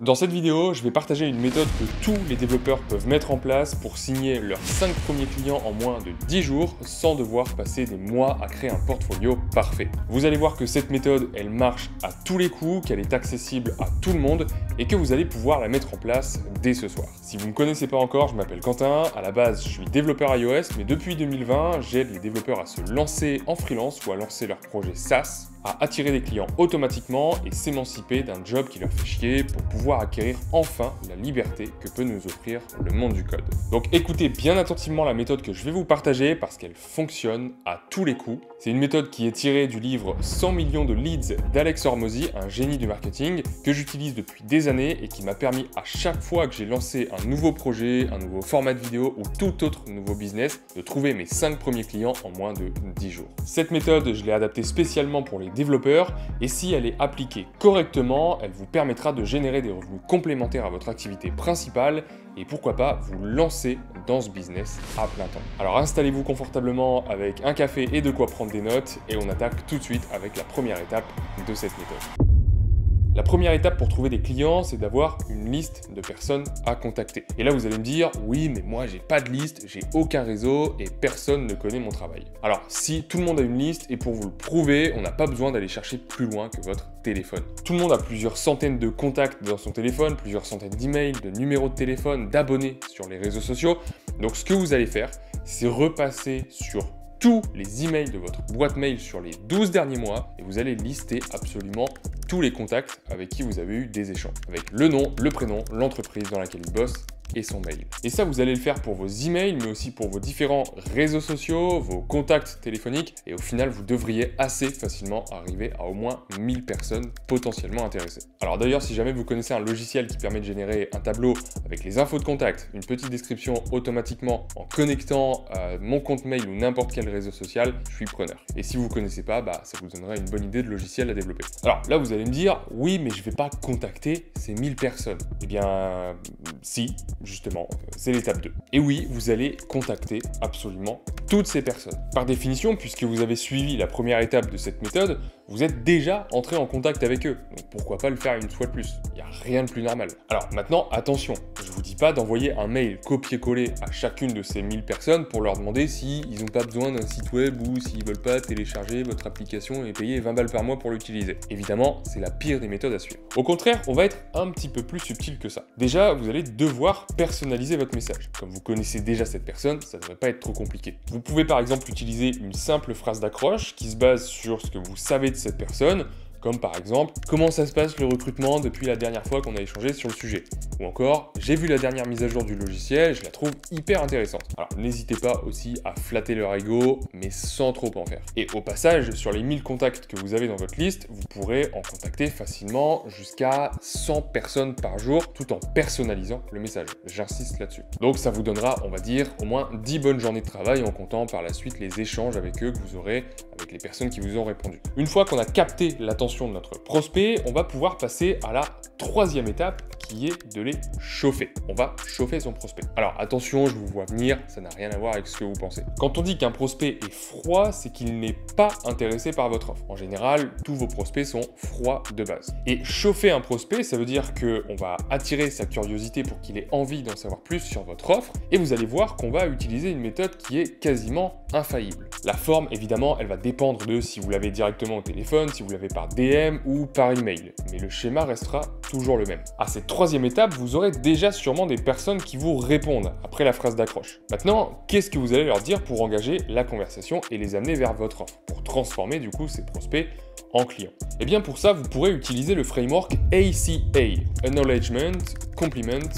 Dans cette vidéo, je vais partager une méthode que tous les développeurs peuvent mettre en place pour signer leurs 5 premiers clients en moins de 10 jours sans devoir passer des mois à créer un portfolio parfait. Vous allez voir que cette méthode, elle marche à tous les coups, qu'elle est accessible à tout le monde et que vous allez pouvoir la mettre en place dès ce soir. Si vous ne me connaissez pas encore, je m'appelle Quentin, à la base je suis développeur iOS, mais depuis 2020, j'aide les développeurs à se lancer en freelance ou à lancer leur projet SaaS, à attirer des clients automatiquement et s'émanciper d'un job qui leur fait chier pour pouvoir acquérir enfin la liberté que peut nous offrir le monde du code. Donc écoutez bien attentivement la méthode que je vais vous partager parce qu'elle fonctionne à tous les coups. C'est une méthode qui est tirée du livre 100 millions de leads d'Alex Hormozy, un génie du marketing, que j'utilise depuis des années et qui m'a permis à chaque fois que j'ai lancé un nouveau projet, un nouveau format de vidéo ou tout autre nouveau business, de trouver mes 5 premiers clients en moins de 10 jours. Cette méthode, je l'ai adaptée spécialement pour les développeurs et si elle est appliquée correctement, elle vous permettra de générer des revenus complémentaires à votre activité principale et pourquoi pas vous lancer dans ce business à plein temps. Alors installez-vous confortablement avec un café et de quoi prendre des notes et on attaque tout de suite avec la première étape de cette méthode. La première étape pour trouver des clients, c'est d'avoir une liste de personnes à contacter. Et là, vous allez me dire, oui, mais moi, j'ai pas de liste, j'ai aucun réseau et personne ne connaît mon travail. Alors, si tout le monde a une liste et pour vous le prouver, on n'a pas besoin d'aller chercher plus loin que votre téléphone. Tout le monde a plusieurs centaines de contacts dans son téléphone, plusieurs centaines d'emails, de numéros de téléphone, d'abonnés sur les réseaux sociaux. Donc, ce que vous allez faire, c'est repasser sur tous les emails de votre boîte mail sur les 12 derniers mois et vous allez lister absolument tous les contacts avec qui vous avez eu des échanges, avec le nom, le prénom, l'entreprise dans laquelle ils bossent et son mail. Et ça, vous allez le faire pour vos emails, mais aussi pour vos différents réseaux sociaux, vos contacts téléphoniques, et au final, vous devriez assez facilement arriver à au moins 1000 personnes potentiellement intéressées. Alors d'ailleurs, si jamais vous connaissez un logiciel qui permet de générer un tableau avec les infos de contact, une petite description automatiquement en connectant mon compte mail ou n'importe quel réseau social, je suis preneur. Et si vous ne connaissez pas, ça vous donnera une bonne idée de logiciel à développer. Alors là, vous allez me dire, oui, mais je ne vais pas contacter ces 1000 personnes. Eh bien, si. Justement, c'est l'étape 2. Et oui, vous allez contacter absolument toutes ces personnes. Par définition, puisque vous avez suivi la première étape de cette méthode, vous êtes déjà entré en contact avec eux. Donc pourquoi pas le faire une fois de plus? Il n'y a rien de plus normal. Alors maintenant, attention, je ne vous dis pas d'envoyer un mail copier-coller à chacune de ces 1000 personnes pour leur demander s'ils n'ont pas besoin d'un site web ou s'ils ne veulent pas télécharger votre application et payer 20 balles par mois pour l'utiliser. Évidemment, c'est la pire des méthodes à suivre. Au contraire, on va être un petit peu plus subtil que ça. Déjà, vous allez devoir personnaliser votre message. Comme vous connaissez déjà cette personne, ça ne devrait pas être trop compliqué. Vous pouvez par exemple utiliser une simple phrase d'accroche qui se base sur ce que vous savez de cette personne, comme par exemple « Comment ça se passe le recrutement depuis la dernière fois qu'on a échangé sur le sujet ?» Ou encore « J'ai vu la dernière mise à jour du logiciel, je la trouve hyper intéressante. » Alors n'hésitez pas aussi à flatter leur ego, mais sans trop en faire. Et au passage, sur les 1000 contacts que vous avez dans votre liste, vous pourrez en contacter facilement jusqu'à 100 personnes par jour, tout en personnalisant le message. J'insiste là-dessus. Donc ça vous donnera, on va dire, au moins 10 bonnes journées de travail en comptant par la suite les échanges avec eux que vous aurez avec les personnes qui vous ont répondu. Une fois qu'on a capté l'attention de notre prospect, on va pouvoir passer à la troisième étape qui est de les chauffer. On va chauffer son prospect. Alors attention, je vous vois venir, ça n'a rien à voir avec ce que vous pensez. Quand on dit qu'un prospect est froid, c'est qu'il n'est pas intéressé par votre offre. En général, tous vos prospects sont froids de base. Et chauffer un prospect, ça veut dire qu'on va attirer sa curiosité pour qu'il ait envie d'en savoir plus sur votre offre et vous allez voir qu'on va utiliser une méthode qui est quasiment infaillible. La forme, évidemment, elle va dépendre de si vous l'avez directement au téléphone, si vous l'avez par DM ou par email. Mais le schéma restera toujours le même. À cette troisième étape, vous aurez déjà sûrement des personnes qui vous répondent après la phrase d'accroche. Maintenant, qu'est-ce que vous allez leur dire pour engager la conversation et les amener vers votre offre, pour transformer du coup ces prospects en clients? Et bien pour ça, vous pourrez utiliser le framework ACA, Acknowledgement, Compliment,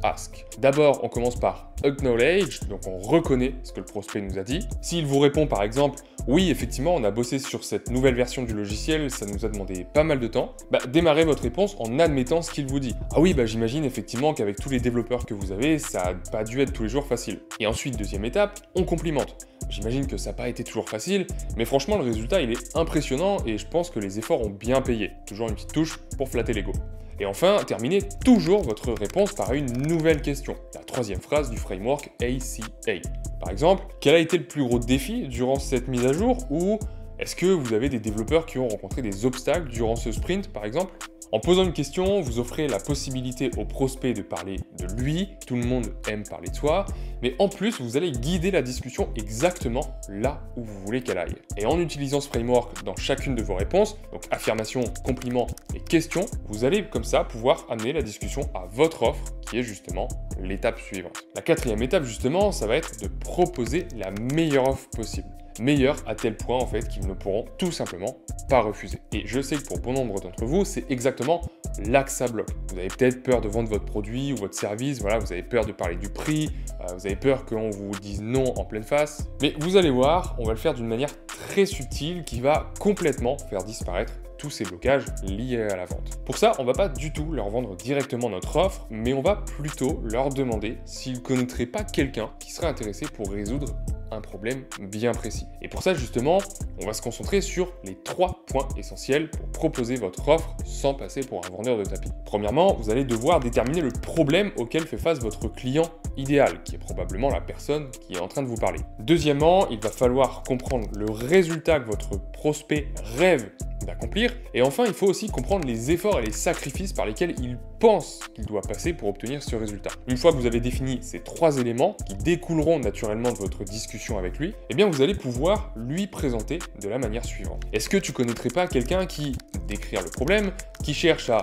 Ask. D'abord, on commence par acknowledge, donc on reconnaît ce que le prospect nous a dit. S'il vous répond par exemple « Oui, effectivement, on a bossé sur cette nouvelle version du logiciel, ça nous a demandé pas mal de temps », démarrez votre réponse en admettant ce qu'il vous dit. « Ah oui, j'imagine effectivement qu'avec tous les développeurs que vous avez, ça n'a pas dû être tous les jours facile. » Et ensuite, deuxième étape, on complimente. J'imagine que ça n'a pas été toujours facile, mais franchement, le résultat, il est impressionnant et je pense que les efforts ont bien payé. Toujours une petite touche pour flatter l'ego. Et enfin, terminez toujours votre réponse par une nouvelle question, la troisième phrase du framework ACA. Par exemple, quel a été le plus gros défi durant cette mise à jour ou Est-ce que vous avez des développeurs qui ont rencontré des obstacles durant ce sprint, par exemple? En posant une question, vous offrez la possibilité au prospect de parler de lui, tout le monde aime parler de soi, mais en plus, vous allez guider la discussion exactement là où vous voulez qu'elle aille. Et en utilisant ce framework dans chacune de vos réponses, donc affirmation, compliment et question, vous allez comme ça pouvoir amener la discussion à votre offre, qui est justement l'étape suivante. La quatrième étape, justement, ça va être de proposer la meilleure offre possible. Meilleur à tel point en fait qu'ils ne pourront tout simplement pas refuser. Et je sais que pour bon nombre d'entre vous, c'est exactement là que ça bloque. Vous avez peut-être peur de vendre votre produit ou votre service, voilà, vous avez peur de parler du prix, vous avez peur qu'on vous dise non en pleine face. Mais vous allez voir, on va le faire d'une manière très subtile qui va complètement faire disparaître tous ces blocages liés à la vente. Pour ça, on va pas du tout leur vendre directement notre offre, mais on va plutôt leur demander s'ils connaîtraient pas quelqu'un qui serait intéressé pour résoudre un problème bien précis. Et pour ça, justement, on va se concentrer sur les 3 points essentiels pour proposer votre offre sans passer pour un vendeur de tapis. Premièrement, vous allez devoir déterminer le problème auquel fait face votre client idéal, qui est probablement la personne qui est en train de vous parler. Deuxièmement, il va falloir comprendre le résultat que votre prospect rêve d'accomplir. Et enfin, il faut aussi comprendre les efforts et les sacrifices par lesquels il pense qu'il doit passer pour obtenir ce résultat. Une fois que vous avez défini ces 3 éléments qui découleront naturellement de votre discussion avec lui, eh bien vous allez pouvoir lui présenter de la manière suivante. Est-ce que tu connaîtrais pas quelqu'un qui, décrire le problème, qui cherche à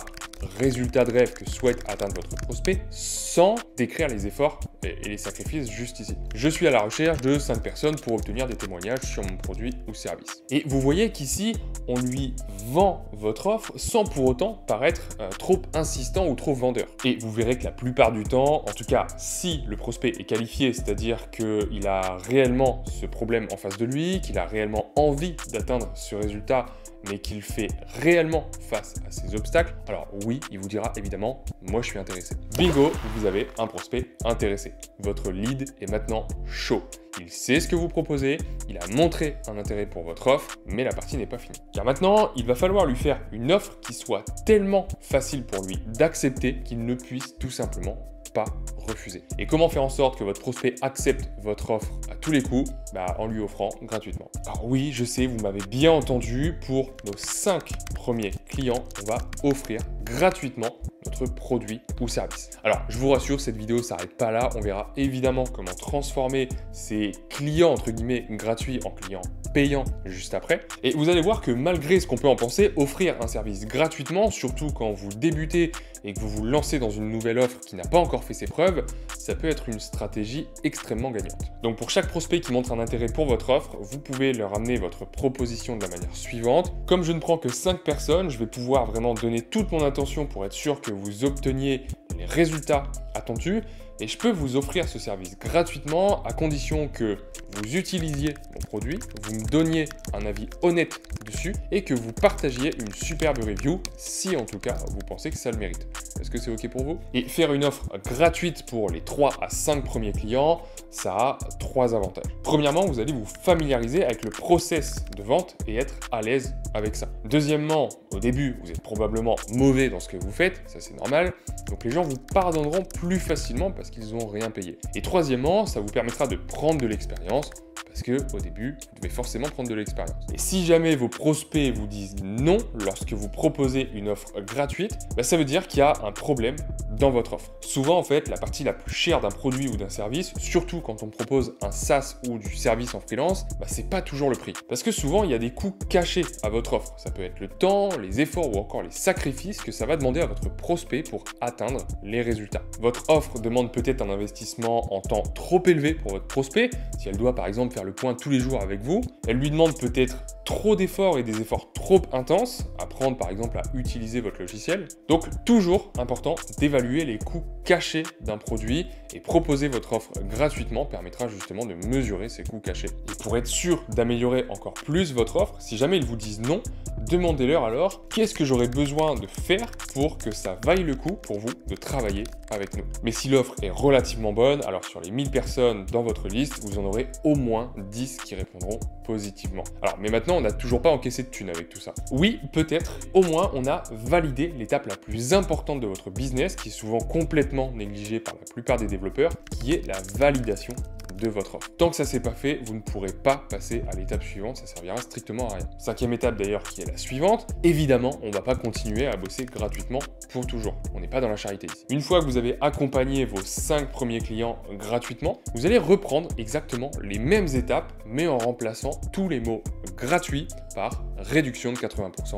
résultat de rêve que souhaite atteindre votre prospect sans décrire les efforts et les sacrifices juste ici. Je suis à la recherche de 5 personnes pour obtenir des témoignages sur mon produit ou service. Et vous voyez qu'ici, on lui vend votre offre sans pour autant paraître trop insistant ou trop vendeur. Et vous verrez que la plupart du temps, en tout cas si le prospect est qualifié, c'est-à-dire qu'il a réellement ce problème en face de lui, qu'il a réellement envie d'atteindre ce résultat, mais qu'il fait réellement face à ces obstacles, alors oui, il vous dira évidemment « moi je suis intéressé ». Bingo, vous avez un prospect intéressé. Votre lead est maintenant chaud. Il sait ce que vous proposez, il a montré un intérêt pour votre offre, mais la partie n'est pas finie. Car maintenant, il va falloir lui faire une offre qui soit tellement facile pour lui d'accepter qu'il ne puisse tout simplement pas refuser. Et comment faire en sorte que votre prospect accepte votre offre à tous les coups? En lui offrant gratuitement. Alors oui, je sais, vous m'avez bien entendu, pour nos 5 premiers clients, on va offrir gratuitement notre produit ou service. Alors, je vous rassure, cette vidéo ne s'arrête pas là. On verra évidemment comment transformer ces clients, entre guillemets, gratuits en clients payants juste après. Et vous allez voir que malgré ce qu'on peut en penser, offrir un service gratuitement, surtout quand vous débutez et que vous vous lancez dans une nouvelle offre qui n'a pas encore fait ses preuves, ça peut être une stratégie extrêmement gagnante. Donc pour chaque prospect qui montre un intérêt pour votre offre, vous pouvez leur amener votre proposition de la manière suivante. Comme je ne prends que 5 personnes, je vais pouvoir vraiment donner toute mon attention pour être sûr que vous obteniez les résultats attendus. Et je peux vous offrir ce service gratuitement à condition que vous utilisiez mon produit, vous me donniez un avis honnête dessus et que vous partagiez une superbe review si en tout cas vous pensez que ça le mérite. Est-ce que c'est OK pour vous? Et faire une offre gratuite pour les 3 à 5 premiers clients, ça a 3 avantages. Premièrement, vous allez vous familiariser avec le process de vente et être à l'aise avec ça. Deuxièmement, au début, vous êtes probablement mauvais dans ce que vous faites, ça c'est normal, donc les gens vous pardonneront plus facilement parce qu'ils n'ont rien payé. Et troisièmement, ça vous permettra de prendre de l'expérience, parce que au début, vous devez forcément prendre de l'expérience. Et si jamais vos prospects vous disent non lorsque vous proposez une offre gratuite, ça veut dire qu'il y a un problème dans votre offre. Souvent, en fait, la partie la plus chère d'un produit ou d'un service, surtout quand on propose un SaaS ou du service en freelance, c'est pas toujours le prix. Parce que souvent, il y a des coûts cachés à votre offre. Ça peut être le temps, les efforts ou encore les sacrifices que ça va demander à votre prospect pour atteindre les résultats. Votre offre demande peut-être un investissement en temps trop élevé pour votre prospect. Si elle doit par exemple faire le point tous les jours avec vous, elle lui demande peut-être trop d'efforts et des efforts trop intenses, apprendre par exemple à utiliser votre logiciel. Donc toujours important d'évaluer les coûts cachés d'un produit et proposer votre offre gratuitement permettra justement de mesurer ces coûts cachés. Et pour être sûr d'améliorer encore plus votre offre, si jamais ils vous disent non, demandez-leur alors qu'est-ce que j'aurais besoin de faire pour que ça vaille le coup pour vous de travailler avec nous. Mais si l'offre est relativement bonne, alors sur les 1000 personnes dans votre liste, vous en aurez au moins 10 qui répondront positivement. Alors, mais maintenant, on n'a toujours pas encaissé de thunes avec tout ça. Oui, peut-être, au moins, on a validé l'étape la plus importante de votre business, qui est souvent complètement négligée par la plupart des développeurs, qui est la validation de votre offre. Tant que ça s'est pas fait, vous ne pourrez pas passer à l'étape suivante, ça servira strictement à rien. Cinquième étape d'ailleurs qui est la suivante, évidemment, on ne va pas continuer à bosser gratuitement pour toujours. On n'est pas dans la charité ici. Une fois que vous avez accompagné vos 5 premiers clients gratuitement, vous allez reprendre exactement les mêmes étapes, mais en remplaçant tous les mots gratuits par réduction de 80%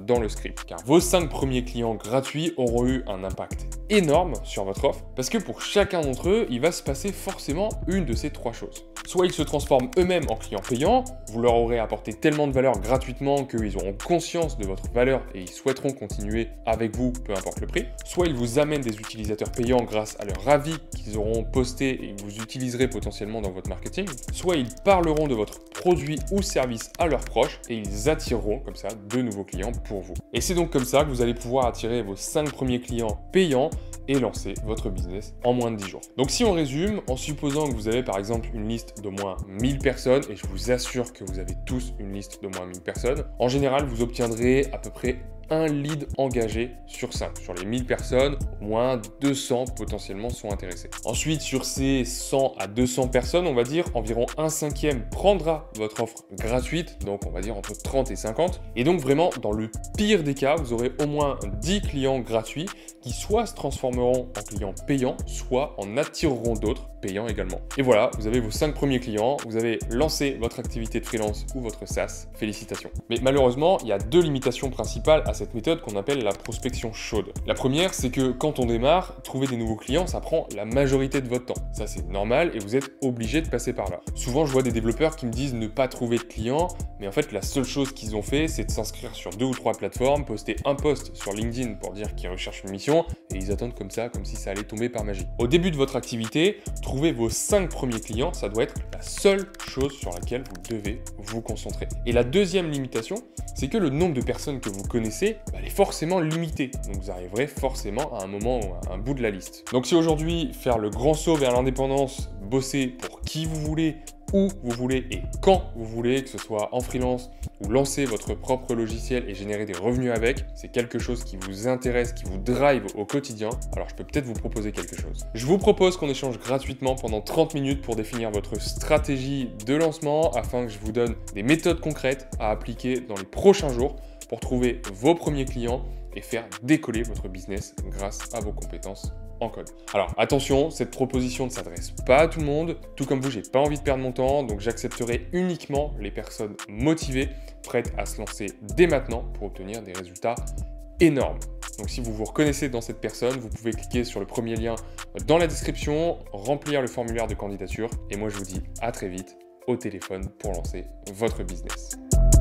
dans le script. Car vos 5 premiers clients gratuits auront eu un impact énorme sur votre offre, parce que pour chacun d'entre eux, il va se passer forcément une de ces 3 choses. Soit ils se transforment eux-mêmes en clients payants, vous leur aurez apporté tellement de valeur gratuitement qu'ils auront conscience de votre valeur et ils souhaiteront continuer avec vous, peu importe le prix. Soit ils vous amènent des utilisateurs payants grâce à leur avis qu'ils auront posté et que vous utiliserez potentiellement dans votre marketing. Soit ils parleront de votre produit ou service à leurs proches et ils attireront comme ça de nouveaux clients pour vous. Et c'est donc comme ça que vous allez pouvoir attirer vos 5 premiers clients payants et lancer votre business en moins de 10 jours. Donc si on résume, en supposant que vous avez par exemple une liste d'au moins 1000 personnes, et je vous assure que vous avez tous une liste d'au moins 1000 personnes, en général vous obtiendrez à peu près un lead engagé sur 5. Sur les 1000 personnes, au moins 200 potentiellement sont intéressés. Ensuite, sur ces 100 à 200 personnes, on va dire environ un cinquième prendra votre offre gratuite, donc on va dire entre 30 et 50. Et donc vraiment, dans le pire des cas, vous aurez au moins 10 clients gratuits qui soit se transformeront en clients payants, soit en attireront d'autres payants également. Et voilà, vous avez vos 5 premiers clients, vous avez lancé votre activité de freelance ou votre SaaS, félicitations. Mais malheureusement, il y a 2 limitations principales à cette méthode qu'on appelle la prospection chaude. La première, c'est que quand on démarre, trouver des nouveaux clients, ça prend la majorité de votre temps. Ça, c'est normal et vous êtes obligé de passer par là. Souvent, je vois des développeurs qui me disent ne pas trouver de clients, mais en fait, la seule chose qu'ils ont fait, c'est de s'inscrire sur 2 ou 3 plateformes, poster un post sur LinkedIn pour dire qu'ils recherchent une mission et ils attendent comme ça, comme si ça allait tomber par magie. Au début de votre activité, trouver vos 5 premiers clients, ça doit être la seule chose sur laquelle vous devez vous concentrer. Et la deuxième limitation, c'est que le nombre de personnes que vous connaissez elle est forcément limitée. Donc vous arriverez forcément à un moment ou à un bout de la liste. Donc si aujourd'hui, faire le grand saut vers l'indépendance, bosser pour qui vous voulez, où vous voulez et quand vous voulez, que ce soit en freelance ou lancer votre propre logiciel et générer des revenus avec, c'est quelque chose qui vous intéresse, qui vous drive au quotidien, alors je peux peut-être vous proposer quelque chose. Je vous propose qu'on échange gratuitement pendant 30 minutes pour définir votre stratégie de lancement afin que je vous donne des méthodes concrètes à appliquer dans les prochains jours pour trouver vos premiers clients et faire décoller votre business grâce à vos compétences en code. Alors attention, cette proposition ne s'adresse pas à tout le monde. Tout comme vous, j'ai pas envie de perdre mon temps, donc j'accepterai uniquement les personnes motivées, prêtes à se lancer dès maintenant pour obtenir des résultats énormes. Donc si vous vous reconnaissez dans cette personne, vous pouvez cliquer sur le premier lien dans la description, remplir le formulaire de candidature et moi je vous dis à très vite au téléphone pour lancer votre business.